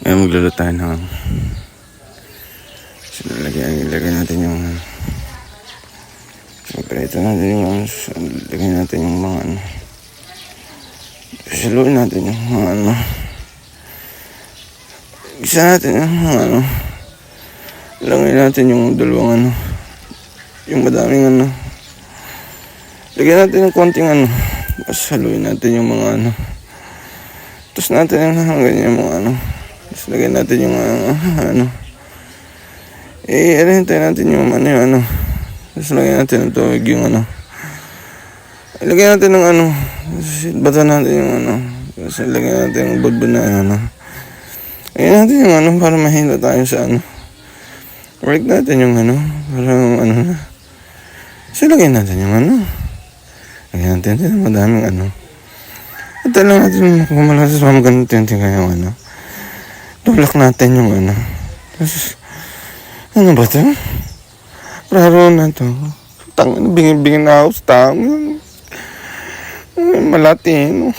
Ngayon magluluto tayo ng ilagay natin yung siyempre ito natin yung lagay natin yung mga saluin natin yung mga isa natin yung mga lagay natin yung dalawang yung madaming lagyan natin ng konting tapos haluin natin yung mga tapos natin yung ganyan yung mga tapos lagyan natin yung hintay natin yung tapos lagyan natin ng tubig yung lagyan natin ng bata natin yung tapos lagyan natin yung budbud na lagyan natin yung para mahila tayo sa work natin yung para so lagyan natin yung lagyan natin yung madaming at lang natin kumalasas pa maganda kaya yung tulak natin yung tapos ba ito? Raro na ito. Bingin na ako sa tao. Malatin.